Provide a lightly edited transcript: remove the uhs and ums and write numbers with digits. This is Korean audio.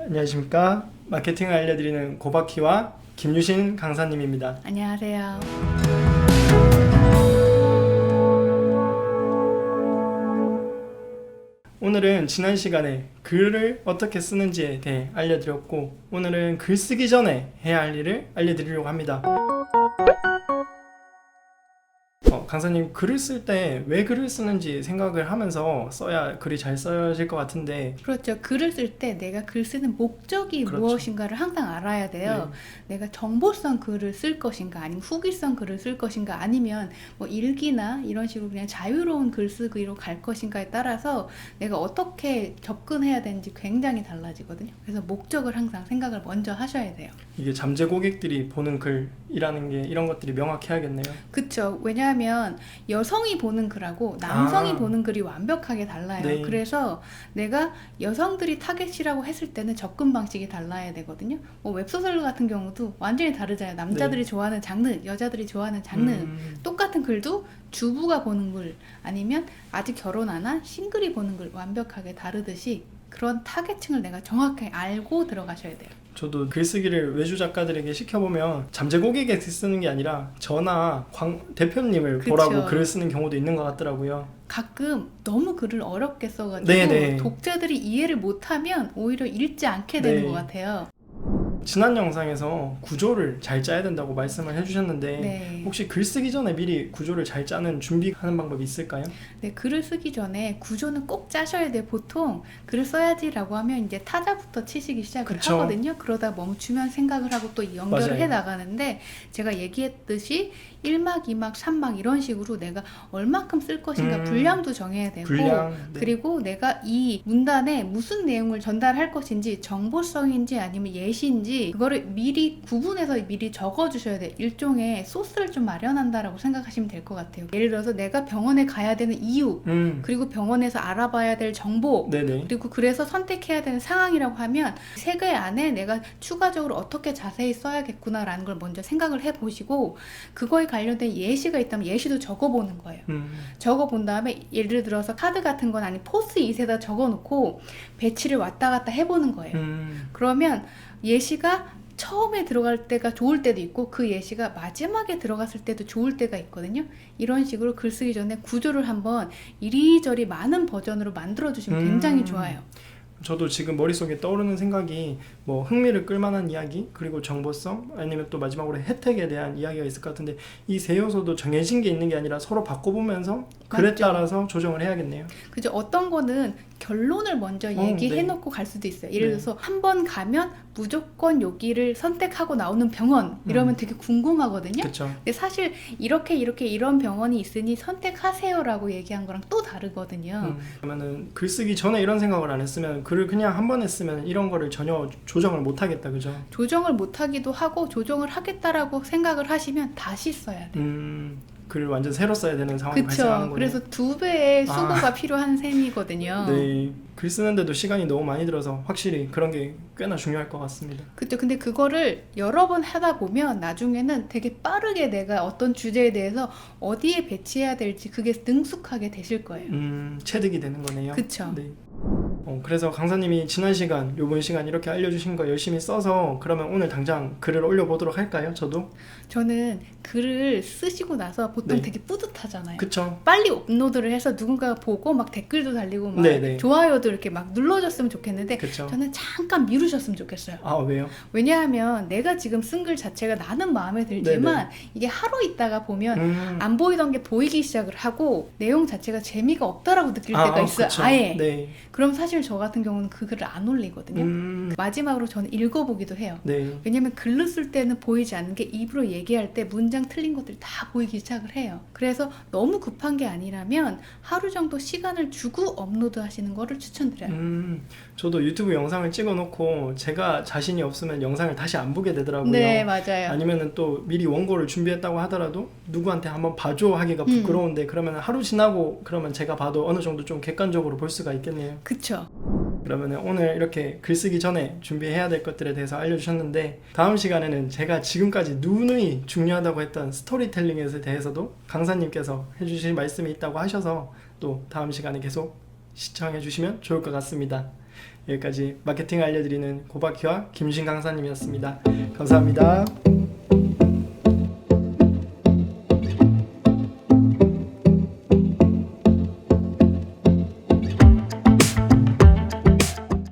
안녕하십니까. 마케팅을 알려드리는 고바키와 김유신 강사님입니다. 안녕하세요. 오늘은 지난 시간에 글을 어떻게 쓰는지에 대해 알려드렸고, 오늘은 글 쓰기 전에 해야 할 일을 알려드리려고 합니다. 강사님, 글을 쓸 때 왜 글을 쓰는지 생각을 하면서 써야 글이 잘 써질 것 같은데. 그렇죠. 글을 쓸 때 내가 글 쓰는 목적이 그렇죠. 무엇인가를 항상 알아야 돼요. 내가 정보성 글을 쓸 것인가, 아니면 후기성 글을 쓸 것인가, 아니면 뭐 일기나 이런 식으로 그냥 자유로운 글쓰기로 갈 것인가에 따라서 내가 어떻게 접근해야 되는지 굉장히 달라지거든요. 그래서 목적을 항상 생각을 먼저 하셔야 돼요. 이게 잠재 고객들이 보는 글이라는 게 이런 것들이 명확해야겠네요. 그쵸. 왜냐하면 여성이 보는 글하고 남성이 보는 글이 완벽하게 달라요. 네. 그래서 내가 여성들이 타겟이라고 했을 때는 접근 방식이 달라야 되거든요. 뭐 웹소설 같은 경우도 완전히 다르잖아요. 남자들이 좋아하는 장르, 여자들이 좋아하는 장르. 똑같은 글도 주부가 보는 글, 아니면 아직 결혼 안 한 싱글이 보는 글 완벽하게 다르듯이 그런 타겟층을 내가 정확하게 알고 들어가셔야 돼요. 저도 글쓰기를 외주 작가들에게 시켜보면 잠재 고객에 쓰는 게 아니라 저나 대표님을 그쵸. 보라고 글을 쓰는 경우도 있는 것 같더라고요. 가끔 너무 글을 어렵게 써가지고 네네. 독자들이 이해를 못하면 오히려 읽지 않게 되는 네. 것 같아요. 지난 영상에서 구조를 잘 짜야 된다고 말씀을 해주셨는데 네. 혹시 글 쓰기 전에 미리 구조를 잘 짜는 준비하는 방법이 있을까요? 네, 글을 쓰기 전에 구조는 꼭 짜셔야 돼요. 보통 글을 써야지라고 하면 이제 타자부터 치시기 시작을 그쵸. 하거든요. 그러다 멈추면 생각을 하고 또 연결을 맞아요. 해 나가는데, 제가 얘기했듯이 1막, 2막, 3막 이런 식으로 내가 얼마큼 쓸 것인가 분량도 정해야 되고, 분량, 네. 그리고 내가 이 문단에 무슨 내용을 전달할 것인지, 정보성인지 아니면 예시인지 그거를 미리 구분해서 미리 적어주셔야 돼요. 일종의 소스를 좀 마련한다라고 생각하시면 될 것 같아요. 예를 들어서 내가 병원에 가야 되는 이유, 그리고 병원에서 알아봐야 될 정보, 네네. 그리고 그래서 선택해야 되는 상황이라고 하면 세 개 안에 내가 추가적으로 어떻게 자세히 써야겠구나라는 걸 먼저 생각을 해보시고, 그거에 관련된 예시가 있다면 예시도 적어보는 거예요. 적어본 다음에 예를 들어서 카드 같은 건 아니면 포스잇에다 적어놓고 배치를 왔다 갔다 해보는 거예요. 그러면 예시가 처음에 들어갈 때가 좋을 때도 있고 그 예시가 마지막에 들어갔을 때도 좋을 때가 있거든요. 이런 식으로 글 쓰기 전에 구조를 한번 이리저리 많은 버전으로 만들어 주시면 굉장히 좋아요. 저도 지금 머릿속에 떠오르는 생각이 뭐 흥미를 끌만한 이야기, 그리고 정보성, 아니면 또 마지막으로 혜택에 대한 이야기가 있을 것 같은데 이 세 요소도 정해진 게 있는 게 아니라 서로 바꿔보면서 글에 맞죠. 따라서 조정을 해야겠네요. 그죠? 어떤 거는 결론을 먼저 얘기해놓고 갈 수도 있어요. 예를 들어서 한 번 가면 무조건 여기를 선택하고 나오는 병원 이러면 되게 궁금하거든요. 그렇죠. 근데 사실 이렇게 이런 병원이 있으니 선택하세요라고 얘기한 거랑 또 다르거든요. 그러면은 글 쓰기 전에 이런 생각을 안 했으면 글을 그냥 한 번 했으면 이런 거를 전혀 조정을 못 하겠다, 그죠? 조정을 못하기도 하고 조정을 하겠다라고 생각을 하시면 다시 써야 돼요. 글을 완전 새로 써야 되는 상황이 그쵸. 발생하는 거예요. 그래서 2배의 수고가 필요한 셈이거든요. 네, 글 쓰는데도 시간이 너무 많이 들어서 확실히 그런 게 꽤나 중요할 것 같습니다. 그쵸. 근데 그거를 여러 번 하다 보면 나중에는 되게 빠르게 내가 어떤 주제에 대해서 어디에 배치해야 될지 그게 능숙하게 되실 거예요. 체득이 되는 거네요. 그쵸. 네. 그래서 강사님이 지난 시간, 요번 시간 이렇게 알려주신 거 열심히 써서 그러면 오늘 당장 글을 올려보도록 할까요? 저는 글을 쓰시고 나서 보통 네. 되게 뿌듯하잖아요. 그쵸. 빨리 업로드를 해서 누군가가 보고 막 댓글도 달리고 막 네네. 좋아요도 이렇게 막 눌러줬으면 좋겠는데 그쵸. 저는 잠깐 미루셨으면 좋겠어요. 아, 왜요? 왜냐하면 내가 지금 쓴 글 자체가 나는 마음에 들지만 이게 하루 있다가 보면 안 보이던 게 보이기 시작을 하고 내용 자체가 재미가 없다라고 느낄 때가 있어요. 그쵸. 아예. 네. 그럼 사실 저 같은 경우는 그 글을 안 올리거든요. 마지막으로 저는 읽어보기도 해요. 네. 왜냐면 글로 쓸 때는 보이지 않는 게 입으로 얘기할 때 문장 틀린 것들이 다 보이기 시작을 해요. 그래서 너무 급한 게 아니라면 하루 정도 시간을 주고 업로드 하시는 거를 추천드려요. 저도 유튜브 영상을 찍어놓고 제가 자신이 없으면 영상을 다시 안 보게 되더라고요. 네, 맞아요. 아니면은 또 미리 원고를 준비했다고 하더라도 누구한테 한번 봐줘 하기가 부끄러운데 그러면 하루 지나고 그러면 제가 봐도 어느 정도 좀 객관적으로 볼 수가 있겠네요. 그쵸. 그러면 오늘 이렇게 글 쓰기 전에 준비해야 될 것들에 대해서 알려주셨는데 다음 시간에는 제가 지금까지 누누이 중요하다고 했던 스토리텔링에 대해서도 강사님께서 해주실 말씀이 있다고 하셔서 또 다음 시간에 계속 시청해 주시면 좋을 것 같습니다. 여기까지 마케팅 알려드리는 고박희와 김신 강사님이었습니다. 감사합니다.